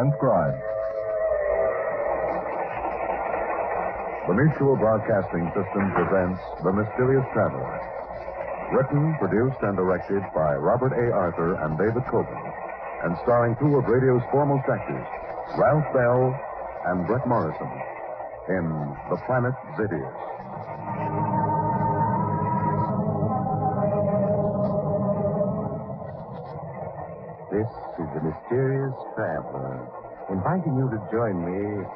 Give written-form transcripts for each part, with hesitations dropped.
transcribed. The Mutual Broadcasting System presents The Mysterious Traveler. Written, produced, and directed by Robert A. Arthur and David Kogan, and starring two of radio's foremost actors, Ralph Bell and Brett Morrison, in The Planet Zevius. This is The Mysterious Traveler, inviting you to join me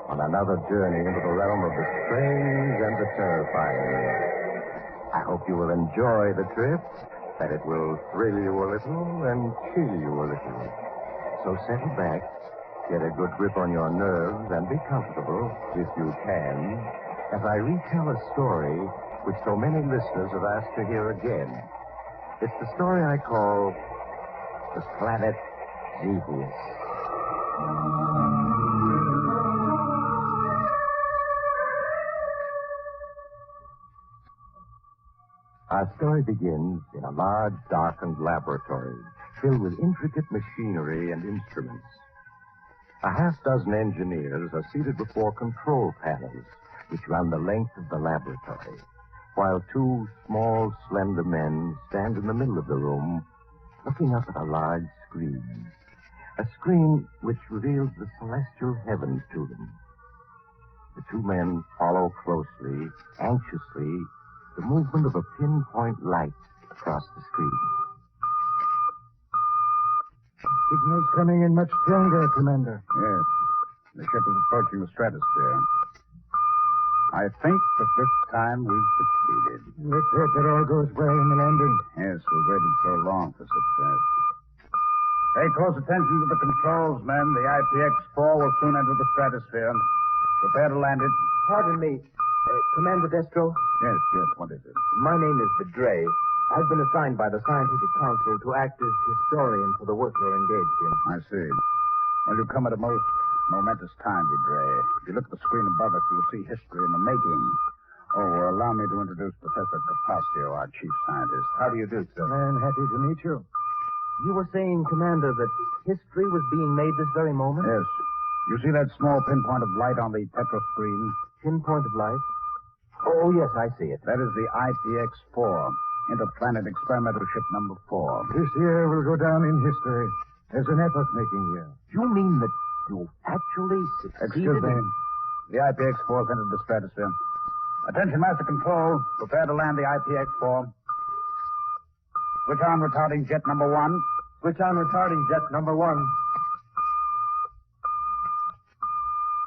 on another journey into the realm of the strange and the terrifying. I hope you will enjoy the trip, that it will thrill you a little and chill you a little. So settle back, get a good grip on your nerves, and be comfortable, if you can, as I retell a story which so many listeners have asked to hear again. It's the story I call The Planet Zevius. Our story begins in a large, darkened laboratory filled with intricate machinery and instruments. A half-dozen engineers are seated before control panels which run the length of the laboratory, while two small, slender men stand in the middle of the room looking up at a large screen. A screen which reveals the celestial heavens to them. The two men follow closely, anxiously, the movement of a pinpoint light across the screen. Signal's coming in much stronger, Commander. Yes. The ship is approaching the stratosphere. I think that this time we've succeeded. Let's hope it all goes well in the landing. Yes, we've waited so long for success. Pay close attention to the controls, men. The IPX-4 will soon enter the stratosphere. Prepare to land it. Pardon me, Commander Destro. Yes. What is it? My name is Vidray. I've been assigned by the Scientific Council to act as historian for the work you're engaged in. I see. Well, you come at a most momentous time, Vidray. If you look at the screen above us, you'll see history in the making. Oh, allow me to introduce Professor Capaccio, our chief scientist. How do you do, sir? I'm happy to meet you. You were saying, Commander, that history was being made this very moment? Yes. You see that small pinpoint of light on the petro screen? Pinpoint of light? Oh, yes, I see it. That is the IPX-4, interplanet experimental ship number 4. This year will go down in history as an epoch-making year. You mean that you actually succeeded? Excuse me. The IPX-4 has entered the stratosphere. Attention, Master Control. Prepare to land the IPX-4. Switch on retarding jet number 1. Switch on retarding jet number 1.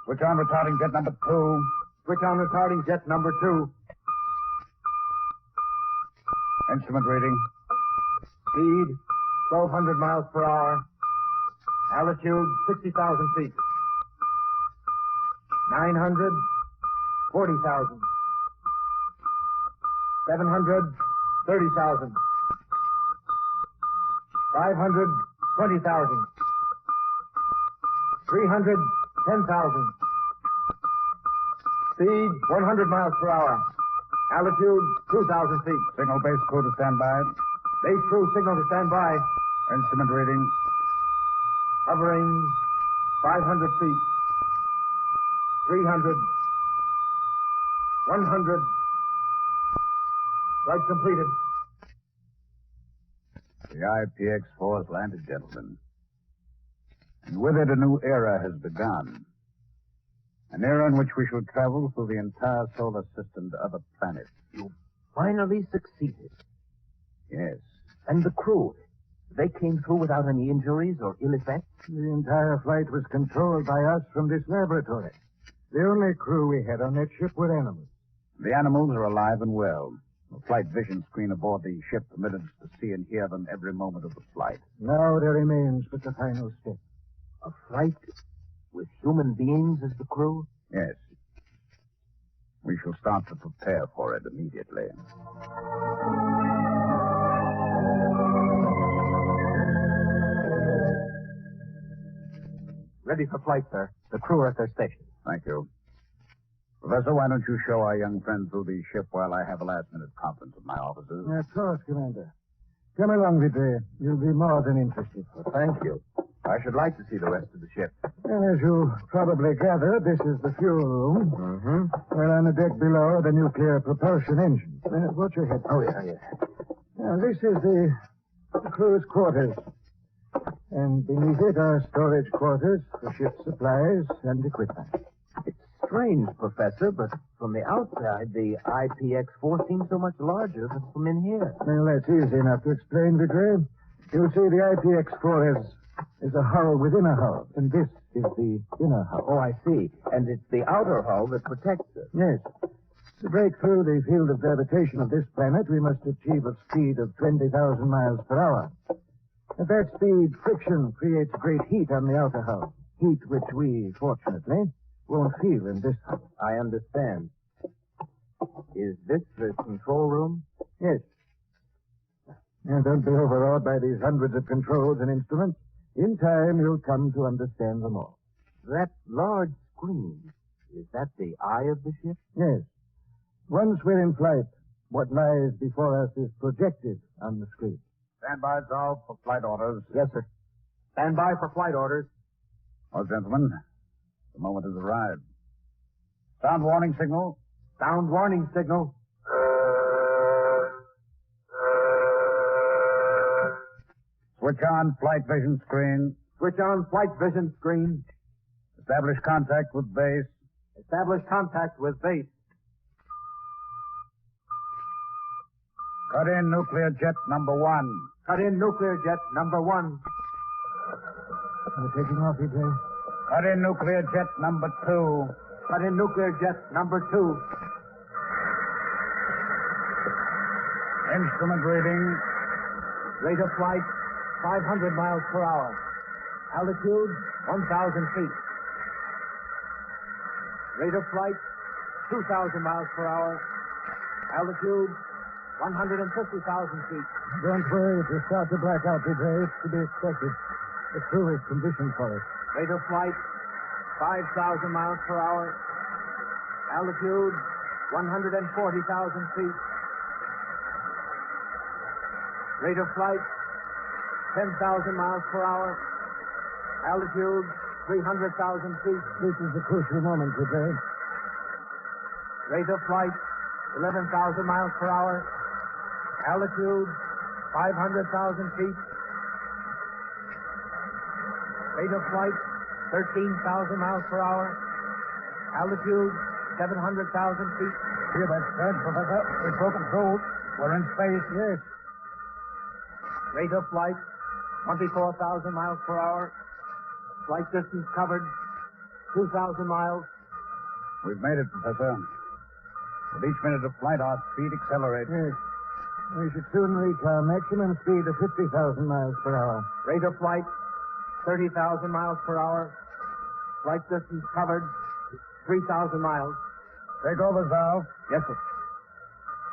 Switch on retarding jet number 2. Switch on retarding jet number 2. Instrument reading. Speed, 1,200 miles per hour. Altitude, 60,000 feet. 900, 40,000. 700, 30,000. 500, 20,000. 300, 10,000. Speed, 100 miles per hour. Altitude, 2,000 feet. Signal base crew to stand by. Base crew signal to stand by. Instrument reading. Hovering 500 feet. 300. 100. Flight completed. The IPX-4 has landed, gentlemen. And with it, a new era has begun. An era in which we shall travel through the entire solar system to other planets. You finally succeeded. Yes. And the crew, they came through without any injuries or ill effects? The entire flight was controlled by us from this laboratory. The only crew we had on that ship were animals. The animals are alive and well. The flight vision screen aboard the ship permitted us to see and hear them every moment of the flight. Now there remains but the final step. A flight with human beings as the crew? Yes. We shall start to prepare for it immediately. Ready for flight, sir. The crew are at their station. Thank you. Professor, why don't you show our young friend through the ship while I have a last-minute conference with my officers? Of course, Commander. Come along, Vidray. You'll be more than interested. Well, thank you. I should like to see the rest of the ship. And as you probably gathered, this is the fuel room. Mm-hmm. Well, on the deck below are the nuclear propulsion engines. Watch your head. Oh, yeah. Now, this is the crew's quarters. And beneath it are storage quarters for ship's supplies and equipment. It's strange, Professor, but from the outside, the IPX-4 seems so much larger than from in here. Well, that's easy enough to explain, Vidray. You'll see the IPX-4 is a hull within a hull, and this is the inner hull. Oh, I see. And it's the outer hull that protects us. Yes. To break through the field of gravitation of this planet, we must achieve a speed of 20,000 miles per hour. At that speed, friction creates great heat on the outer hull, heat which we, fortunately, won't feel in this hull. I understand. Is this the control room? Yes. Now, don't be overawed by these hundreds of controls and instruments. In time, you'll come to understand them all. That large screen, is that the eye of the ship? Yes. Once we're in flight, what lies before us is projected on the screen. Stand by, Zal, for flight orders. Yes, sir. Stand by for flight orders. Well, gentlemen, the moment has arrived. Sound warning signal. Sound warning signal. Switch on flight vision screen. Switch on flight vision screen. Establish contact with base. Establish contact with base. Cut in nuclear jet number 1. Cut in nuclear jet number 1. We're taking off, Vidray. Cut in nuclear jet number 2. Cut in nuclear jet number 2. Instrument reading. Rate of flight, 500 miles per hour. Altitude, 1,000 feet. Rate of flight, 2,000 miles per hour. Altitude, 150,000 feet. Don't worry if you start to black out, Vidray. It's to be expected. The crew is conditioned for it. Rate of flight, 5,000 miles per hour. Altitude, 140,000 feet. Rate of flight, 10,000 miles per hour. Altitude, 300,000 feet. This is the crucial moment, Vidray. Rate of flight, 11,000 miles per hour. Altitude, 500,000 feet. Rate of flight, 13,000 miles per hour. Altitude, 700,000 feet. Hear that, Fred, Professor? We've broken through. We're in space. Yes. Rate of flight, 24,000 miles per hour. Flight distance covered, 2,000 miles. We've made it, Professor. With each minute of flight, our speed accelerates. Yes. We should soon reach our maximum speed of 50,000 miles per hour. Rate of flight, 30,000 miles per hour. Flight distance covered, 3,000 miles. Take over, Zal. Yes, sir.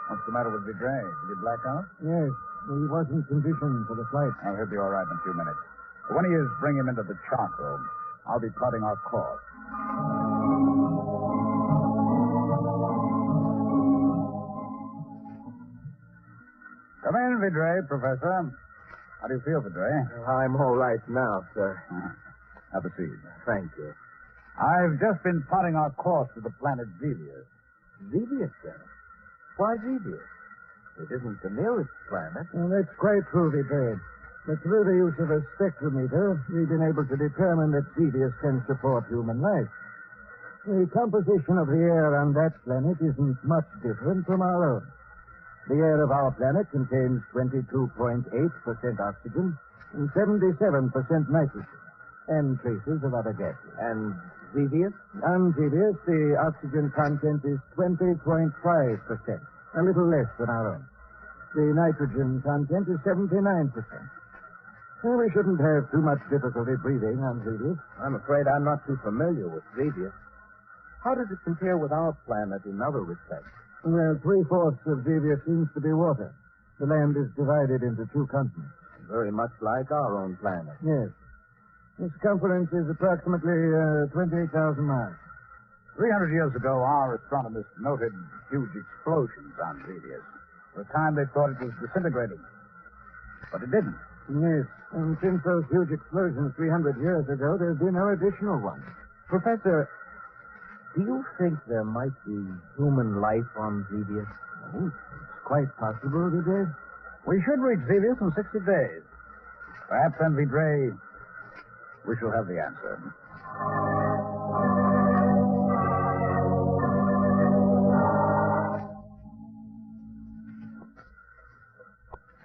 What's the matter with Vidray? Did he black out? Yes. He wasn't conditioned for the flight. Oh, he'll be all right in a few minutes. When he is, bring him into the chart room. I'll be plotting our course. Come in, Vidray, Professor. How do you feel, Vidray? I'm all right now, sir. Have a seat. Thank you. I've just been plotting our course to the planet Zevius. Zevius, sir? Why Zevius? It isn't the nearest planet. Well, that's quite true, Vidray. But through the use of a spectrometer, we've been able to determine that Zevius can support human life. The composition of the air on that planet isn't much different from our own. The air of our planet contains 22.8% oxygen and 77% nitrogen, and traces of other gases. And Zevius? On Zevius, the oxygen content is 20.5%, a little less than our own. The nitrogen content is 79%. Well, we shouldn't have too much difficulty breathing on Zevius. I'm afraid I'm not too familiar with Zevius. How does it compare with our planet in other respects? Well, 3/4 of Zevius seems to be water. The land is divided into 2 continents. Very much like our own planet. Yes. The circumference is approximately 28,000 miles. 300 years ago, our astronomers noted huge explosions on Zevius. For a time, they thought it was disintegrating. But it didn't. Yes, and since those huge explosions 300 years ago, there's been no additional ones. Professor, do you think there might be human life on Zevius? Oh, it's quite possible, Vidre. We should reach Zevius in 60 days. Perhaps, Envy Dre, we shall have the answer.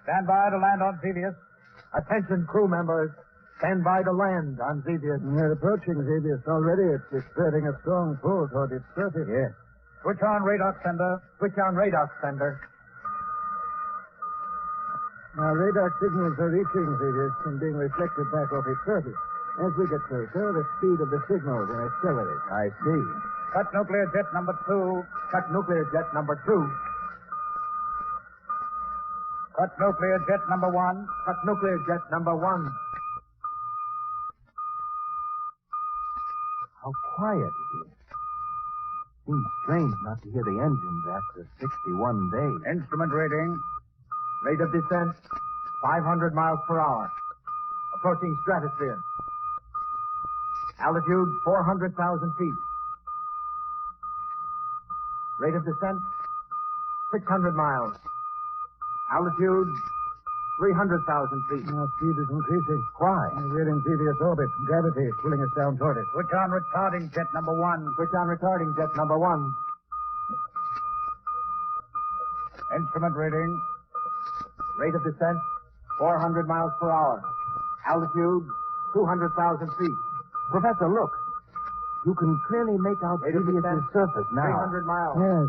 Stand by to land on Zevius. Attention, crew members. Stand by to land on Zevius. We're approaching Zevius already. It's exerting a strong pull toward its surface. Yes. Switch on radar sender. Switch on radar sender. Our radar signals are reaching Zevius and being reflected back off its surface. As we get closer, the speed of the signal will accelerate. I see. Cut nuclear jet number 2. Cut nuclear jet number 2. Cut nuclear jet number 1. Cut nuclear jet number 1. How quiet it is. Seems strange not to hear the engines after 61 days. Instrument reading. Rate of descent, 500 miles per hour. Approaching stratosphere. Altitude, 400,000 feet. Rate of descent, 600 miles. Altitude, 300,000 feet. Our speed is increasing. Why? We're in Zevius orbit. Gravity is pulling us down toward it. Switch on retarding jet number 1. Switch on retarding jet number 1. Instrument reading. Rate of descent, 400 miles per hour. Altitude, 200,000 feet. Professor, look. You can clearly make out Zevius' surface now. 300 miles. Yes.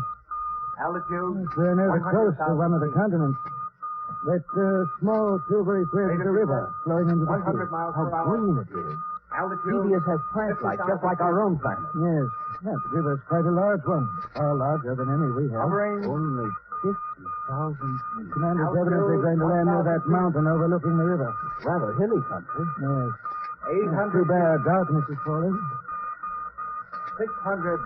Altitude, Yes, we're near the coast of one of the 100,000 continents. That small silvery thread Rate is of a river descent, flowing into the 100 sea. miles How per hour. green it is. Altitude, Zevius has plant life, just like our own planet. Yes. That river's quite a large one. Far larger than any we have. Hovering. Only 50,000 feet. Commander's Altitude, evidently going to land near that 1,000 feet. mountain overlooking the river. rather hilly country. Yes. 800 Too bad darkness is falling. 600,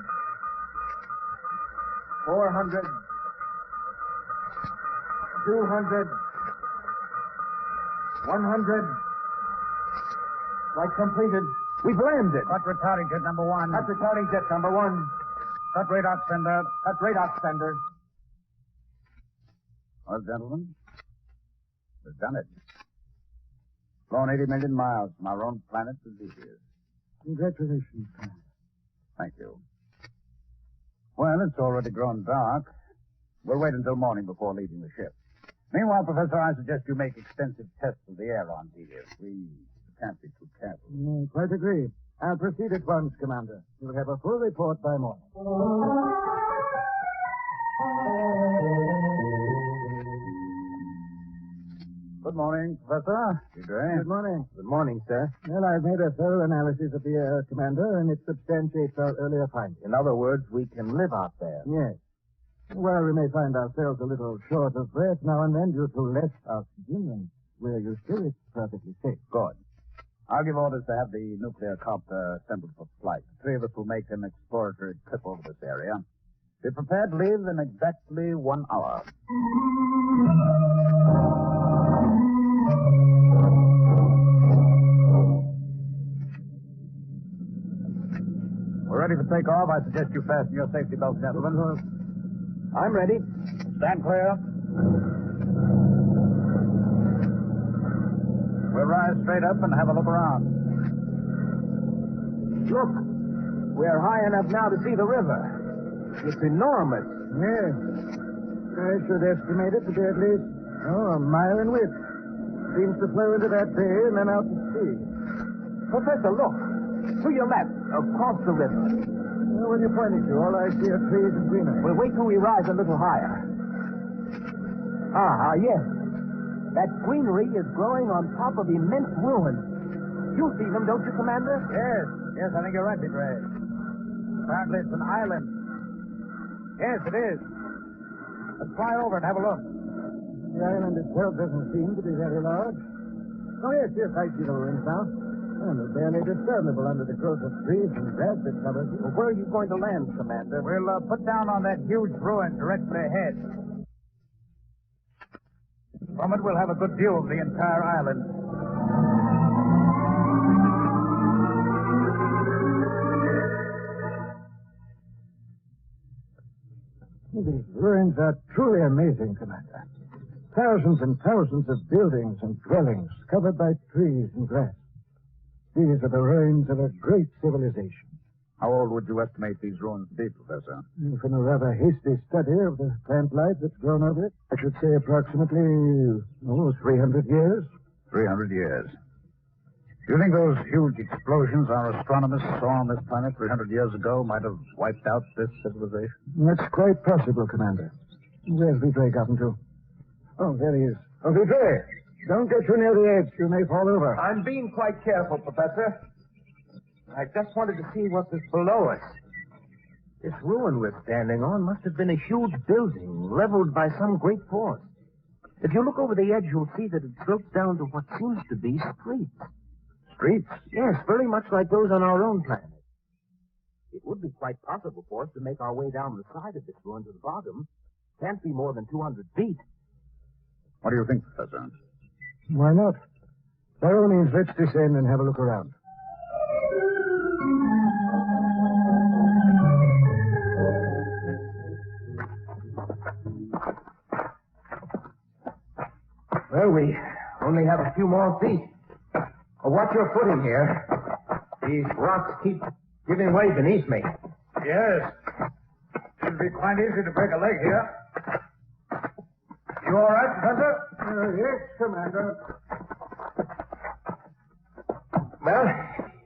400, 200, 100. Flight completed. We've landed. Cut retarding jet number 1. Cut retarding jet number 1. Cut radar sender. Cut radar sender. Well, gentlemen, we've done it. Flown 80 million miles from our own planet to Zevius. Congratulations, Commander. Thank you. Well, it's already grown dark. We'll wait until morning before leaving the ship. Meanwhile, Professor, I suggest you make extensive tests of the air on Zevius. We can't be too careful. Quite agree. I'll proceed at once, Commander. You'll have a full report by morning. Good morning, Professor. Good morning. Good morning, sir. Well, I've made a thorough analysis of the air, Commander, and it substantiates our earlier findings. In other words, we can live out there. Yes. Well, we may find ourselves a little short of breath now and then due to less oxygen, and we're used to it. It's perfectly safe. Good. I'll give orders to have the nuclear copter assembled for flight. The 3 of us will make an exploratory trip over this area. Be prepared to leave in exactly 1 hour. We're ready for takeoff. I suggest you fasten your safety belts, gentlemen. I'm ready. Stand clear. We'll rise straight up and have a look around. Look, we're high enough now to see the river. It's enormous. Yes. I should estimate it to be at least, a mile in width. Seems to flow into that bay and then out to sea. Professor, look. To your left, across the river. Well, when you're pointing to, all I see are trees and greenery. We'll wait till we rise a little higher. Yes. That greenery is growing on top of immense ruins. You see them, don't you, Commander? Yes, I think you're right, Ray. Apparently it's an island. Yes, it is. Let's fly over and have a look. The island itself doesn't seem to be very large. Oh, yes, I see the ruins now. And they're barely discernible under the growth of trees and grass that covers it. Well, where are you going to land, Commander? We'll put down on that huge ruin directly ahead. From it, we'll have a good view of the entire island. These ruins are truly amazing, Commander. Thousands and thousands of buildings and dwellings covered by trees and grass. These are the ruins of a great civilization. How old would you estimate these ruins to be, Professor? From a rather hasty study of the plant life that's grown over it, I should say approximately, 300 years. 300 years. Do you think those huge explosions our astronomers saw on this planet 300 years ago might have wiped out this civilization? That's quite possible, Commander. Where's Vidre gotten to? Oh, there he is. Oh, Vidre, don't get too near the edge. You may fall over. I'm being quite careful, Professor. I just wanted to see what was below us. This ruin we're standing on must have been a huge building leveled by some great force. If you look over the edge, you'll see that it slopes down to what seems to be streets. Streets? Yes, very much like those on our own planet. It would be quite possible for us to make our way down the side of this ruin to the bottom. Can't be more than 200 feet. What do you think, Professor? Why not? By all means, let's descend and have a look around. Well, we only have a few more feet. Watch your footing here. These rocks keep giving way beneath me. Yes. Should be quite easy to break a leg here. You all right, Professor? Yes, Commander. Well,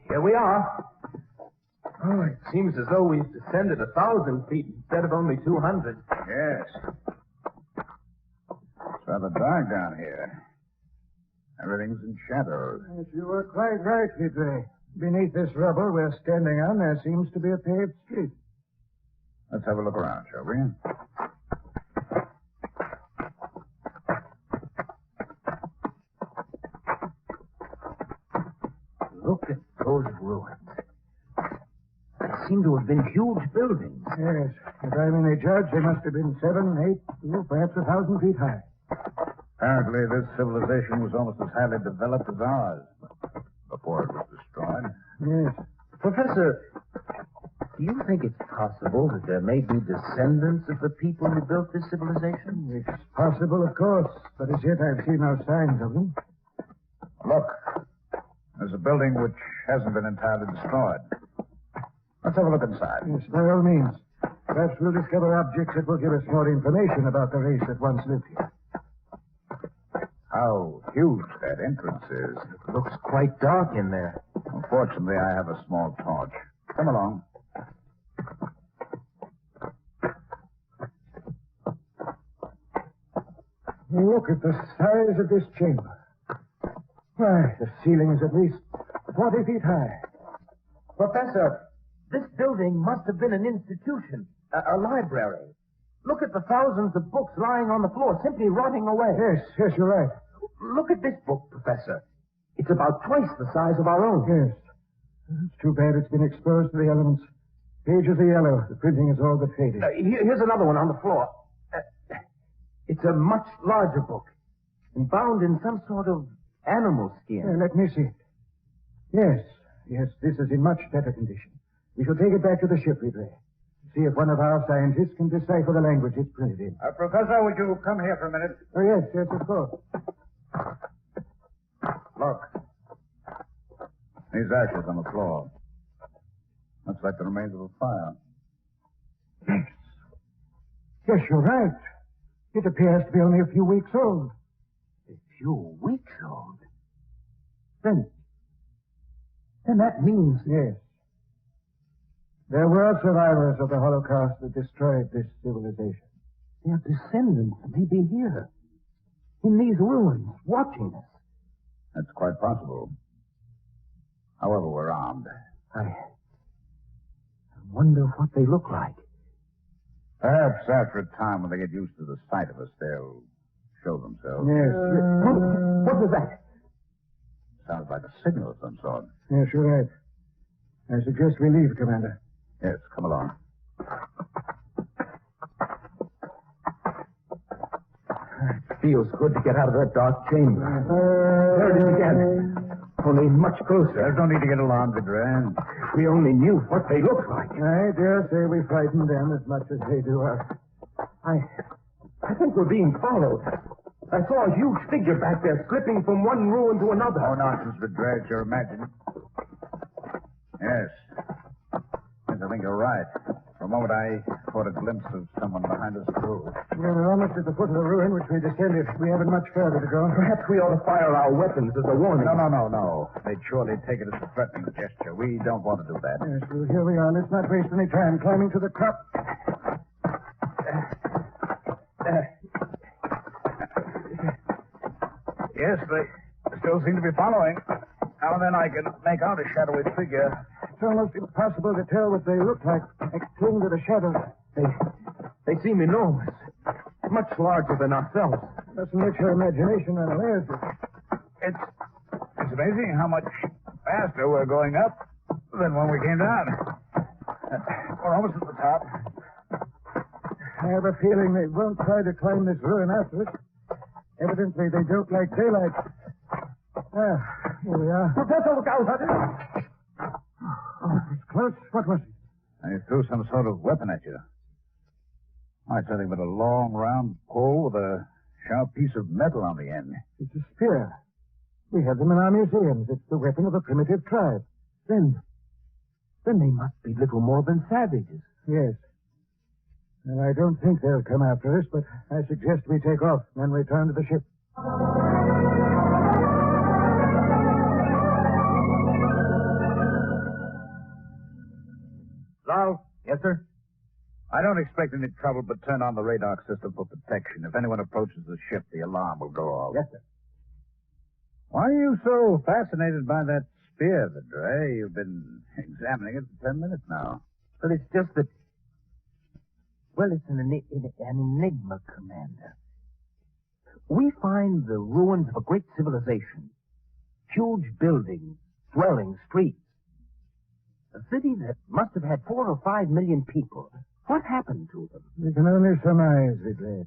here we are. Oh, it seems as though we've descended 1,000 feet instead of only 200. Yes. It's rather dark down here. Everything's in shadows. Yes, you were quite right, Vidre. Beneath this rubble we're standing on, there seems to be a paved street. Let's have a look around, shall we? Look at those ruins. They seem to have been huge buildings. Yes. If I'm any judge, they must have been 7, 8, perhaps 1,000 feet high. Apparently, this civilization was almost as highly developed as ours before it was destroyed. Yes. Professor, do you think it's possible that there may be descendants of the people who built this civilization? It's possible, of course, but as yet I've seen no signs of them. Look, there's a building which hasn't been entirely destroyed. Let's have a look inside. Yes, by all means. Perhaps we'll discover objects that will give us more information about the race that once lived here. How huge that entrance is. It looks quite dark in there. Unfortunately, I have a small torch. Come along. Look at the size of this chamber. Why, the ceiling is at least 40 feet high. Professor, this building must have been an institution, a library. Look at the thousands of books lying on the floor, simply rotting away. Yes, you're right. Look at this book, Professor. It's about twice the size of our own. Yes. It's too bad it's been exposed to the elements. Pages are yellow. The printing is all but faded. Here's another one on the floor. It's a much larger book, and bound in some sort of animal skin. Let me see it. Yes, this is in much better condition. We shall take it back to the ship, Vidre. See if one of our scientists can decipher the language it's printed in. Professor, would you come here for a minute? Oh, yes, of course. Look. These ashes on the floor. Looks like the remains of a fire. Yes, you're right. It appears to be only a few weeks old. A few weeks old? Then that means... Yes. There were survivors of the Holocaust that destroyed this civilization. Their descendants may be here, in these ruins, watching us. That's quite possible. However, we're armed. I wonder what they look like. Perhaps after a time when they get used to the sight of us, they'll show themselves. Yes. What was that? Sounds like a signal of some sort. Yes, you're right. I suggest we leave, Commander. Yes, come along. It feels good to get out of that dark chamber. There it is again. Only much closer. There's no need to get alarmed, Vidre. We only knew what they looked like. I dare say we frightened them as much as they do us. I think we're being followed. I saw a huge figure back there slipping from one ruin to another. Oh, nonsense, Vidra. It's your imagining. Yes. Yes, I think you're right. For a moment, I caught a glimpse of someone behind us, too. Well, we're almost at the foot of the ruin, which we descended. We haven't much further to go. Perhaps we ought to fire our weapons as a warning. No. They'd surely take it as a threatening gesture. We don't want to do that. Yes, well, here we are. Let's not waste any time climbing to the top. Yes, they still seem to be following. Now and then I can make out a shadowy figure. It's almost impossible to tell what they look like. They cling to the shadows. They seem enormous. Much larger than ourselves. Doesn't let your imagination unawares. It's amazing how much faster we're going up than when we came down. We're almost at the top. I have a feeling they won't try to climb this ruin after us. Evidently, they don't like daylight. Here we are. Professor, look out! Oh, it's close. What was it? They threw some sort of weapon at you. Oh, it's nothing but a long, round pole with a sharp piece of metal on the end. It's a spear. We have them in our museums. It's the weapon of a primitive tribe. Then they must be little more than savages. Yes. And I don't think they'll come after us, but I suggest we take off and return to the ship. Lal? Yes, sir? I don't expect any trouble, but turn on the radar system for protection. If anyone approaches the ship, the alarm will go off. Yes, sir. Why are you so fascinated by that spear, Vidra? You've been examining it for 10 minutes now. But it's just that... Well, it's an enigma, Commander. We find the ruins of a great civilization. Huge buildings, dwellings, streets. A city that must have had 4 or 5 million people. What happened to them? We can only surmise, Ridley.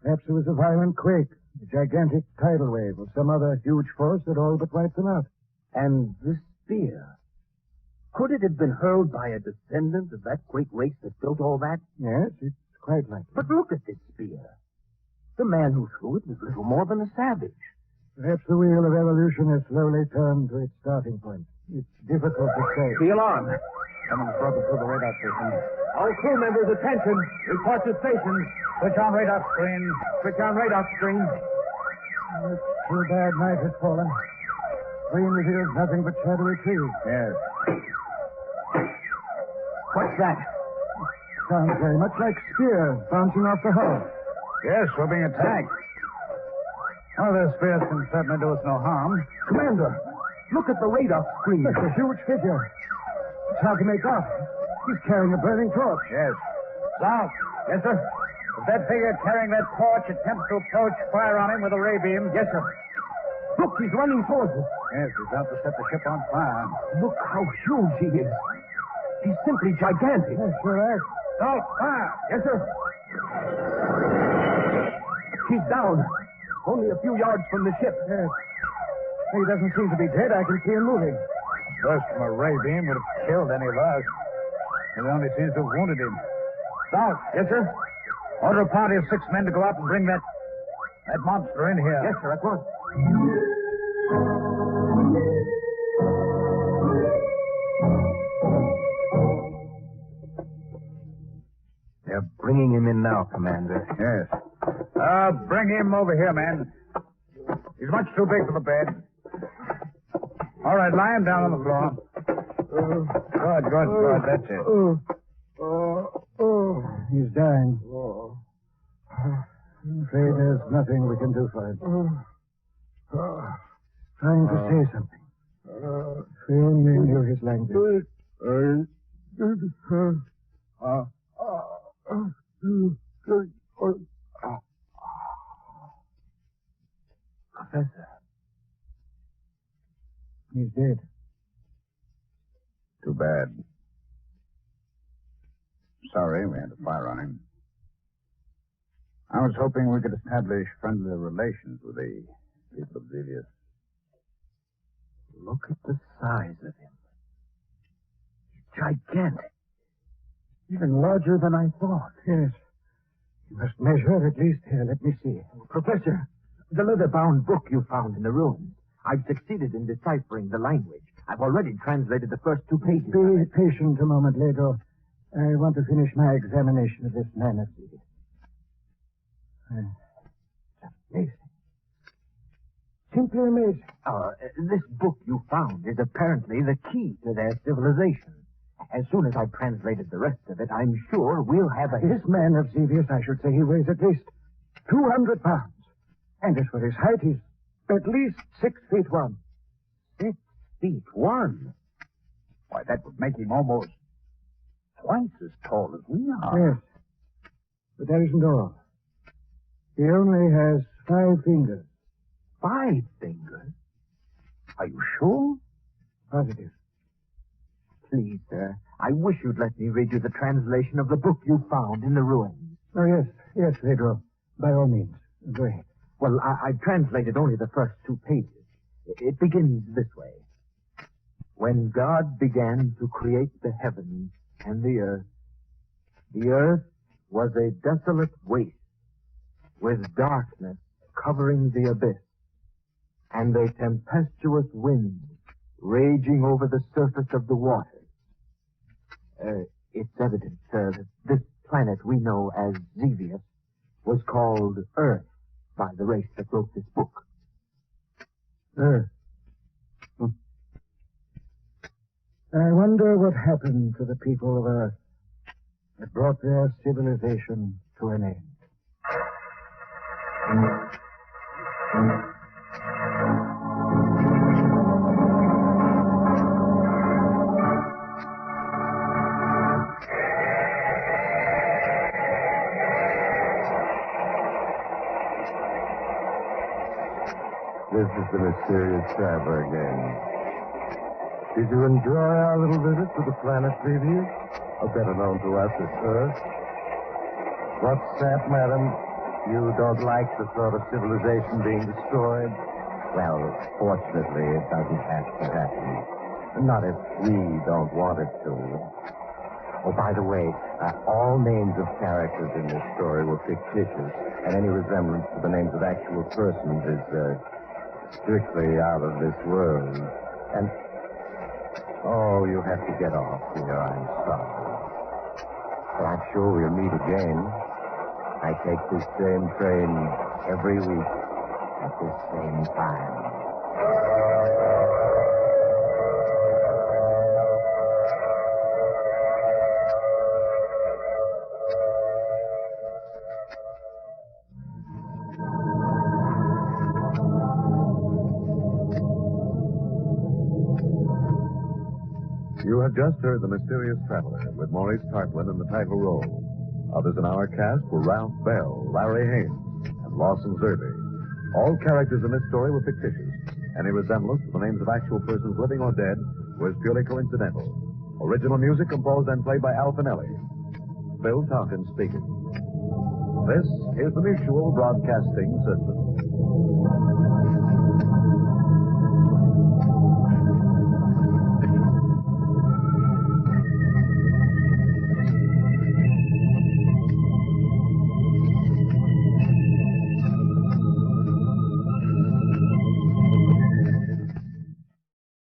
Perhaps it was a violent quake, a gigantic tidal wave, or some other huge force that all but wiped them out. And this spear, could it have been hurled by a descendant of that great race that built all that? Yes, it's quite likely. But look at this spear. The man who threw it was little more than a savage. Perhaps the wheel of evolution has slowly turned to its starting point. It's difficult to say. The alarm. Someone's broken through the radar system. All crew members, attention. Report to station. Switch on radar screen. Switch on radar screen. It's too bad night has fallen. Screen reveals nothing but shadowy trees. Yes. What's that? Sounds very much like spears bouncing off the hull. Yes, we're being attacked. Well, those spears can certainly do us no harm. Commander, look at the radar screen. That's a huge figure. It's hard to make out. He's carrying a burning torch. Yes. South. Yes, sir. If that figure carrying that torch attempts to approach, fire on him with a ray beam. Yes, sir. Look, he's running towards us. Yes, he's out to set the ship on fire. Look how huge he is. He's simply gigantic. Yes, sure is. South, fire. Yes, sir. He's down. Only a few yards from the ship. Yes. He doesn't seem to be dead. I can see him moving. Burst from a ray beam would have killed any of us. It only seems to have wounded him. South. Yes, sir. Order a party of 6 men to go out and bring that monster in here. Yes, sir, at once. They're bringing him in now, Commander. Yes. Bring him over here, man. He's much too big for the bed. All right, lie him down on the floor. Good. That's it. He's dying. I'm afraid there's nothing we can do for him. Trying to say something. If we only knew his language. Professor. He's dead. Too bad. Sorry we had to fire on him. I was hoping we could establish friendly relations with the people of Zevius. Look at the size of him. He's gigantic. Even larger than I thought. Yes. You must measure at least. Here, let me see. Professor, the leather-bound book you found in the ruins. I've succeeded in deciphering the language. I've already translated the first 2 pages. Be patient a moment, Leto. I want to finish my examination of this manuscript. Amazing. Simply amazing. This book you found is apparently the key to their civilization. As soon as I've translated the rest of it, I'm sure we'll have a... This man of Zevius, I should say, he weighs at least 200 pounds. And as for his height, he's at least 6 feet 1. 6 feet 1? Why, that would make him almost twice as tall as we are. Yes. But that isn't all. He only has 5 fingers. 5 fingers? Are you sure? Positive. Please, sir, I wish you'd let me read you the translation of the book you found in the ruins. Oh, yes. Yes, Pedro. By all means. Go ahead. Well, I've translated only the first 2 pages. It begins this way. When God began to create the heavens and the earth was a desolate waste with darkness covering the abyss and a tempestuous wind raging over the surface of the waters. It's evident, sir, that this planet we know as Zevius was called Earth by the race that wrote this book. Earth. I wonder what happened to the people of Earth that brought their civilization to an end. This is the mysterious traveler again. Did you enjoy our little visit to the planet Zevius, or better known to us as Earth? What's that, madam? You don't like the thought of civilization being destroyed? Well, fortunately, it doesn't have to happen. Not if we don't want it to. Oh, by the way, all names of characters in this story were fictitious, and any resemblance to the names of actual persons is strictly out of this world. And, oh, you have to get off here. I'm sorry. But I'm sure we'll meet again. I take this same train every week at this same time. You have just heard The Mysterious Traveler with Maurice Tarplin in the title role. Others in our cast were Ralph Bell, Larry Haynes, and Lawson Zerby. All characters in this story were fictitious. Any resemblance to the names of actual persons living or dead was purely coincidental. Original music composed and played by Al Finelli. Phil Tompkins speaking. This is the Mutual Broadcasting System.